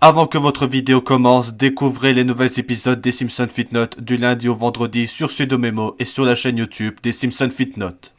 Avant que votre vidéo commence, découvrez les nouveaux épisodes des Simpsons FitNote du lundi au vendredi sur Sudomemo et sur la chaîne YouTube des Simpsons FitNote.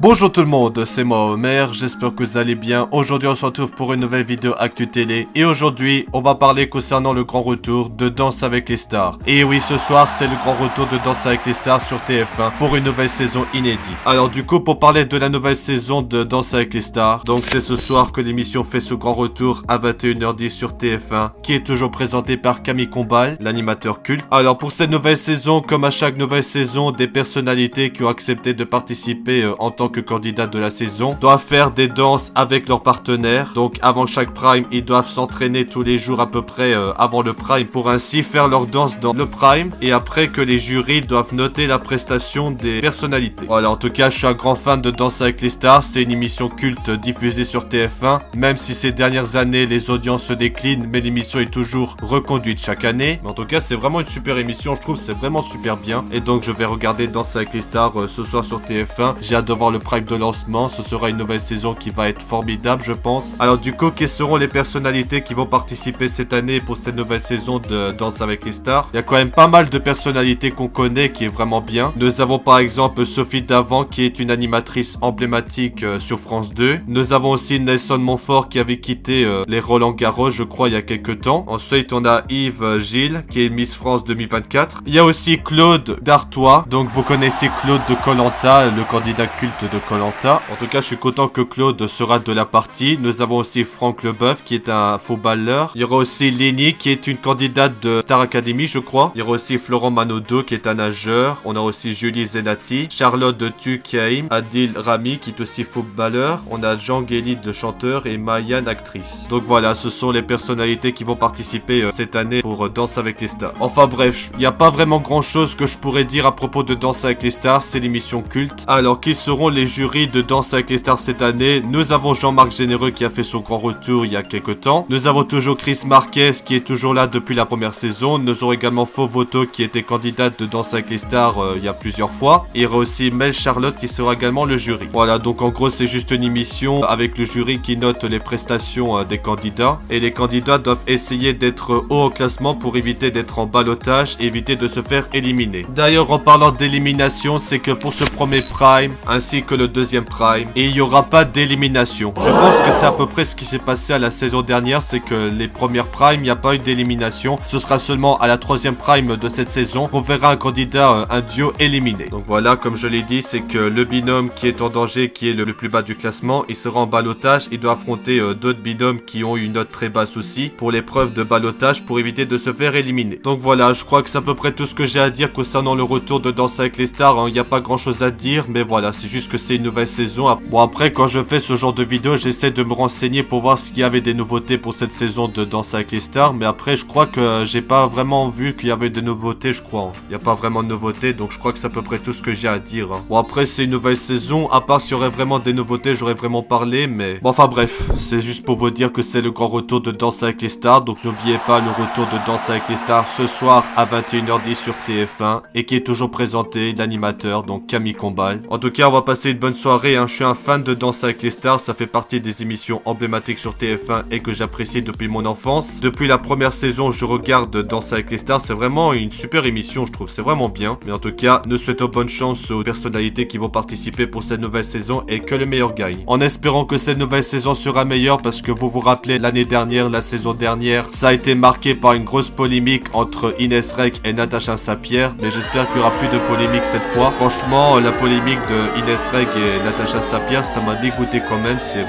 Bonjour tout le monde, c'est moi Homer, j'espère que vous allez bien. Aujourd'hui on se retrouve pour une nouvelle vidéo Actu Télé et aujourd'hui on va parler concernant le grand retour de Danse avec les stars. Et oui, ce soir c'est le grand retour de Danse avec les stars sur TF1 pour une nouvelle saison inédite. Alors du coup, pour parler de la nouvelle saison de Danse avec les stars, donc c'est ce soir que l'émission fait ce grand retour à 21h10 sur TF1, qui est toujours présenté par Camille Combal, l'animateur culte. Alors pour cette nouvelle saison, comme à chaque nouvelle saison, des personnalités qui ont accepté de participer en tant que candidats de la saison doivent faire des danses avec leurs partenaires. Donc avant chaque prime, ils doivent s'entraîner tous les jours à peu près avant le prime pour ainsi faire leur danse dans le prime et après que les jurys doivent noter la prestation des personnalités. Voilà, en tout cas je suis un grand fan de Danse avec les stars, c'est une émission culte diffusée sur TF1, même si ces dernières années les audiences se déclinent, mais l'émission est toujours reconduite chaque année. Mais en tout cas c'est vraiment une super émission, je trouve, c'est vraiment super bien, et donc je vais regarder Danse avec les stars ce soir sur TF1. J'ai hâte de voir le prime de lancement, ce sera une nouvelle saison qui va être formidable je pense. Alors du coup, quelles seront les personnalités qui vont participer cette année pour cette nouvelle saison de Danse avec les stars? Il y a quand même pas mal de personnalités qu'on connaît qui est vraiment bien. Nous avons par exemple Sophie Davant qui est une animatrice emblématique sur France 2. Nous avons aussi Nelson Montfort qui avait quitté les Roland Garros je crois il y a quelques temps. Ensuite on a Yves Gilles qui est Miss France 2024. Il y a aussi Claude Dartois, donc vous connaissez Claude de Koh-Lanta, le candidat culte de Koh-Lanta. En tout cas, je suis content que Claude sera de la partie. Nous avons aussi Franck Leboeuf qui est un footballeur. Il y aura aussi Lénie qui est une candidate de Star Academy, je crois. Il y aura aussi Florent Manodou qui est un nageur. On a aussi Julie Zenati, Charlotte de Tukaim, Adil Rami qui est aussi footballeur. On a Jean Guélid, le chanteur, et Mayan, actrice. Donc voilà, ce sont les personnalités qui vont participer cette année pour Danse avec les stars. Enfin bref, il n'y a pas vraiment grand chose que je pourrais dire à propos de Danse avec les stars. C'est l'émission culte. Alors, qui seront les jurys de Danse avec les stars cette année? Nous avons Jean-Marc Généreux qui a fait son grand retour il y a quelques temps. Nous avons toujours Chris Marquez qui est toujours là depuis la première saison. Nous aurons également Faux Voto qui était candidate de Danse avec les stars il y a plusieurs fois. Il y aura aussi Mel Charlotte qui sera également le jury. Voilà, donc en gros c'est juste une émission avec le jury qui note les prestations des candidats. Et les candidats doivent essayer d'être haut au classement pour éviter d'être en ballottage et éviter de se faire éliminer. D'ailleurs, en parlant d'élimination, c'est que pour ce premier prime ainsi que le deuxième prime, et il n'y aura pas d'élimination. Je pense que c'est à peu près ce qui s'est passé à la saison dernière, c'est que les premières primes, il n'y a pas eu d'élimination. Ce sera seulement à la troisième prime de cette saison qu'on verra un candidat, un duo éliminé. Donc voilà, comme je l'ai dit, c'est que le binôme qui est en danger, qui est le plus bas du classement, il sera en ballottage. Il doit affronter d'autres binômes qui ont une note très basse aussi pour l'épreuve de ballottage pour éviter de se faire éliminer. Donc voilà, je crois que c'est à peu près tout ce que j'ai à dire concernant le retour de Danse avec les stars. Il n'y a pas grand chose à dire, mais voilà, c'est juste que c'est une nouvelle saison. Bon, après, quand je fais ce genre de vidéo, j'essaie de me renseigner pour voir s'il y avait des nouveautés pour cette saison de Danse avec les stars. Mais après, je crois que j'ai pas vraiment vu qu'il y avait des nouveautés, je crois. Il n'y a pas vraiment de nouveautés, donc je crois que c'est à peu près tout ce que j'ai à dire. Bon, après, c'est une nouvelle saison. À part s'il y aurait vraiment des nouveautés, j'aurais vraiment parlé, mais... Bon, enfin bref, c'est juste pour vous dire que c'est le grand retour de Danse avec les stars. Donc n'oubliez pas le retour de Danse avec les stars ce soir à 21h10 sur TF1 et qui est toujours présenté, l'animateur, donc Camille Combal. En tout cas, on va passer une bonne soirée, hein. Je suis un fan de Danse avec les stars, ça fait partie des émissions emblématiques sur TF1 et que j'apprécie depuis mon enfance. Depuis la première saison, je regarde Danse avec les stars, c'est vraiment une super émission, je trouve, c'est vraiment bien. Mais en tout cas, nous souhaitons bonne chance aux personnalités qui vont participer pour cette nouvelle saison et que le meilleur gagne. En espérant que cette nouvelle saison sera meilleure, parce que vous vous rappelez, l'année dernière, la saison dernière, ça a été marqué par une grosse polémique entre Inès Reg et Natacha Saint-Pierre, mais j'espère qu'il n'y aura plus de polémique cette fois. Franchement, la polémique de Inès Reg et Natacha Saint-Pierre, ça m'a dégoûté quand même, c'est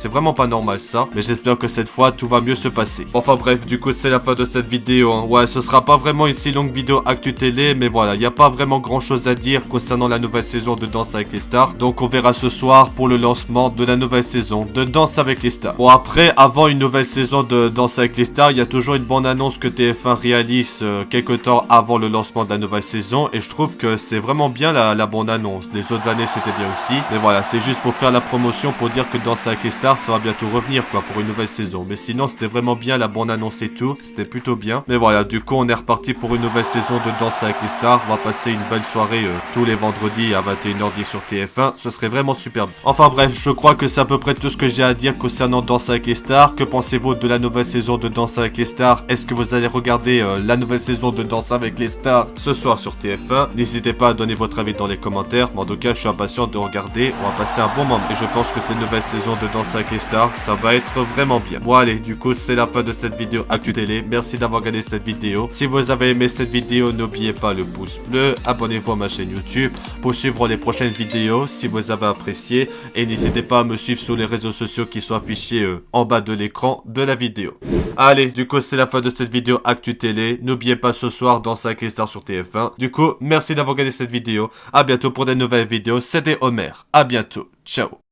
vraiment pas normal ça, mais j'espère que cette fois tout va mieux se passer. Enfin bref, du coup c'est la fin de cette vidéo, hein. Ouais, ce sera pas vraiment une si longue vidéo Actu Télé, mais voilà, il n'y a pas vraiment grand chose à dire concernant la nouvelle saison de Danse avec les stars, donc on verra ce soir pour le lancement de la nouvelle saison de Danse avec les stars. Bon, après, avant une nouvelle saison de Danse avec les stars, il y a toujours une bande annonce que TF1 réalise quelques temps avant le lancement de la nouvelle saison, et je trouve que c'est vraiment bien la bande annonce. Les autres années c'était c'était bien aussi. Mais voilà, c'est juste pour faire la promotion, pour dire que Danse avec les stars, ça va bientôt revenir quoi, pour une nouvelle saison. Mais sinon, c'était vraiment bien, la bande annonce et tout, c'était plutôt bien. Mais voilà, du coup, on est reparti pour une nouvelle saison de Danse avec les stars. On va passer une belle soirée tous les vendredis à 21h10 sur TF1. Ce serait vraiment superbe. Enfin bref, je crois que c'est à peu près tout ce que j'ai à dire concernant Danse avec les stars. Que pensez-vous de la nouvelle saison de Danse avec les stars? Est-ce que vous allez regarder la nouvelle saison de Danse avec les stars ce soir sur TF1? N'hésitez pas à donner votre avis dans les commentaires. Mais en tout cas, je suis impatient de regarder. On va passer un bon moment. Et je pense que cette nouvelle saison de Danse avec les stars, ça va être vraiment bien. Bon allez, du coup, c'est la fin de cette vidéo Actu Télé. Merci d'avoir regardé cette vidéo. Si vous avez aimé cette vidéo, n'oubliez pas le pouce bleu. Abonnez-vous à ma chaîne YouTube pour suivre les prochaines vidéos si vous avez apprécié. Et n'hésitez pas à me suivre sur les réseaux sociaux qui sont affichés en bas de l'écran de la vidéo. Allez, du coup, c'est la fin de cette vidéo Actu Télé. N'oubliez pas ce soir Danse avec les stars sur TF1. Du coup, merci d'avoir regardé cette vidéo. À bientôt pour de nouvelles vidéos. C'était Homer. À bientôt. Ciao.